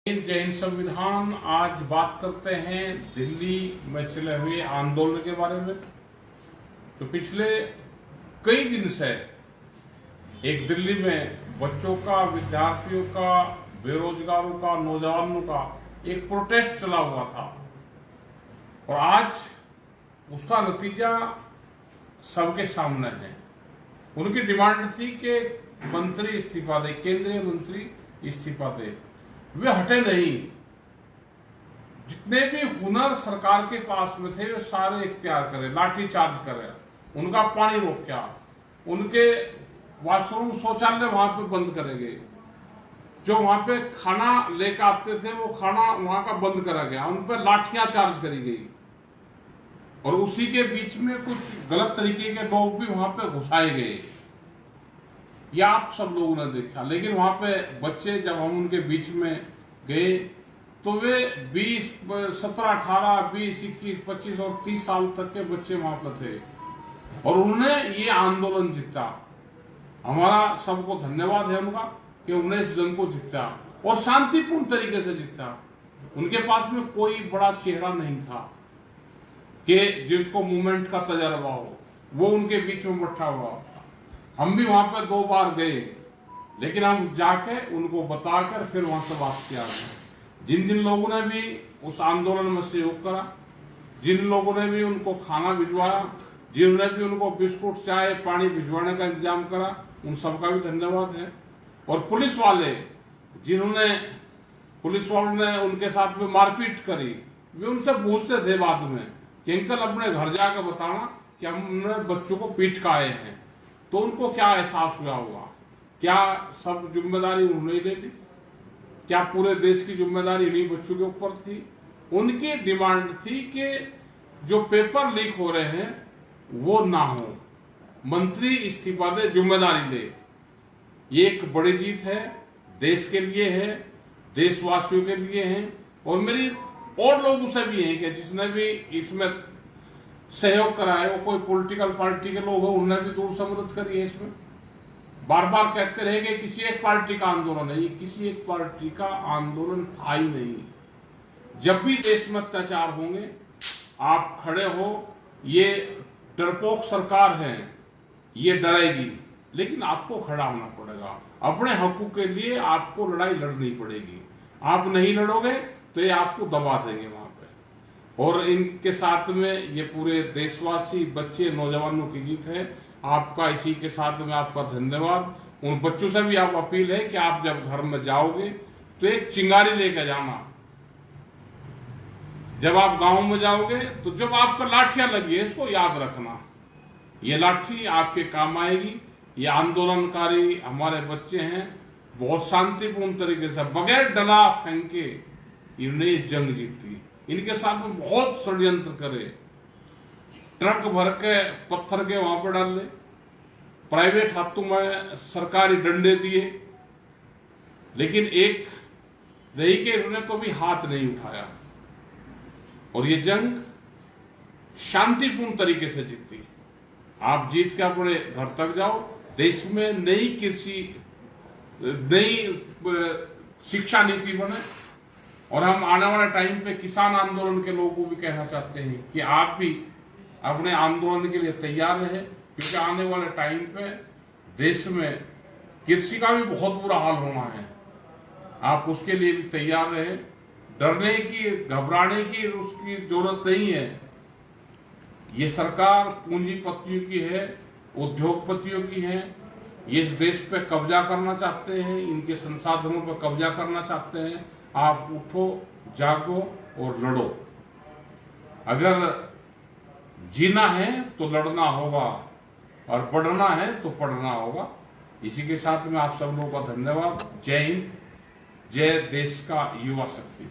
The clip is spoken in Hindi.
जय हिंद संविधान। आज बात करते हैं दिल्ली में चले हुए आंदोलन के बारे में। तो पिछले कई दिन से एक दिल्ली में बच्चों का, विद्यार्थियों का, बेरोजगारों का, नौजवानों का एक प्रोटेस्ट चला हुआ था और आज उसका नतीजा सबके सामने है। उनकी डिमांड थी कि मंत्री इस्तीफा दे, केंद्रीय मंत्री इस्तीफा दे। वे हटे नहीं। जितने भी हुनर सरकार के पास में थे वे सारे इख्तियार करें, लाठी चार्ज करें, उनका पानी रोका, उनके वॉशरूम शौचालय वहां पे बंद करेंगे, जो वहां पे खाना लेकर आते थे वो खाना वहां का बंद करा गया, उन पर लाठियां चार्ज करी गई और उसी के बीच में कुछ गलत तरीके के लोग भी वहां पे घुसाए गए। या आप सब लोगों ने देखा। लेकिन वहां पे बच्चे, जब हम उनके बीच में गए तो वे 20, 17, 18, 20, 21, 25 और 30 साल तक के बच्चे वहां पर थे और उन्होंने ये आंदोलन जीता। हमारा सबको धन्यवाद है उनका कि उन्होंने इस जंग को जीता और शांतिपूर्ण तरीके से जीता। उनके पास में कोई बड़ा चेहरा नहीं था कि जिसको मूवमेंट का तजर्बा हो, वो उनके बीच में बैठा हुआ। हम भी वहां पर 2 बार गए, लेकिन हम जाके उनको बताकर फिर वहां से बात किया। जिन जिन लोगों ने भी उस आंदोलन में सहयोग करा, जिन लोगों ने भी उनको खाना भिजवाया, जिन्होंने भी उनको बिस्कुट, चाय, पानी भिजवाने का इंतजाम करा, उन सबका भी धन्यवाद है। और पुलिस वालों ने उनके साथ में मारपीट करी। वे उनसे पूछते थे बाद में कि अंकल अपने घर जाकर बताना कि हमने बच्चों को पीट के आए हैं। तो उनको क्या एहसास हुआ होगा? क्या सब जिम्मेदारी उन्होंने ले ली? क्या पूरे देश की जिम्मेदारी इन्हीं बच्चों के ऊपर थी? उनकी डिमांड थी कि जो पेपर लीक हो रहे हैं वो ना हो, मंत्री इस्तीफा दे, जिम्मेदारी ले। ये एक बड़ी जीत है, देश के लिए है, देशवासियों के लिए है और मेरी और लोगों से भी है कि जिसने भी इसमें सहयोग करा है, वो कोई पॉलिटिकल पार्टी के लोग हो, उन्होंने भी दूर से मदद करी है। इसमें बार बार कहते रहे कि किसी एक पार्टी का आंदोलन है, ये किसी एक पार्टी का आंदोलन था ही नहीं। जब भी देश में अत्याचार होंगे आप खड़े हो। ये डरपोक सरकार है, ये डरेगी, लेकिन आपको खड़ा होना पड़ेगा। अपने हकों के लिए आपको लड़ाई लड़नी पड़ेगी। आप नहीं लड़ोगे तो ये आपको दबा देंगे वहां पे। और इनके साथ में ये पूरे देशवासी, बच्चे, नौजवानों की जीत है। आपका इसी के साथ में आपका धन्यवाद। उन बच्चों से भी आप अपील है कि आप जब घर में जाओगे तो एक चिंगारी लेकर जाना। जब आप गांव में जाओगे तो जब आप पर लाठियां लगी है, इसको याद रखना, ये लाठी आपके काम आएगी। ये आंदोलनकारी हमारे बच्चे हैं, बहुत शांतिपूर्ण तरीके से, बगैर डरा फेंके इन्होंने ये जंग जीती। इनके साथ में बहुत षड्यंत्र करे, ट्रक भर के पत्थर के वहां पर डाल ले, प्राइवेट हाथों में सरकारी डंडे दिए, लेकिन एक रही के इन्होंने कभी हाथ नहीं उठाया और ये जंग शांतिपूर्ण तरीके से जीती। आप जीत के अपने घर तक जाओ। देश में नई शिक्षा नीति बने और हम आने वाले टाइम पे किसान आंदोलन के लोगों को भी कहना चाहते हैं कि आप भी अपने आंदोलन के लिए तैयार रहे, क्योंकि आने वाले टाइम पे देश में कृषि का भी बहुत बुरा हाल होना है। आप उसके लिए भी तैयार रहे। डरने की, घबराने की उसकी जरूरत नहीं है। ये सरकार पूंजीपतियों की है, उद्योगपतियों की है। ये इस देश पे कब्जा करना चाहते हैं, इनके संसाधनों पर कब्जा करना चाहते हैं। आप उठो, जागो और लड़ो। अगर जीना है तो लड़ना होगा और बढ़ना है तो पढ़ना होगा। इसी के साथ में आप सब लोगों का धन्यवाद। जय हिंद, जय देश का युवा शक्ति।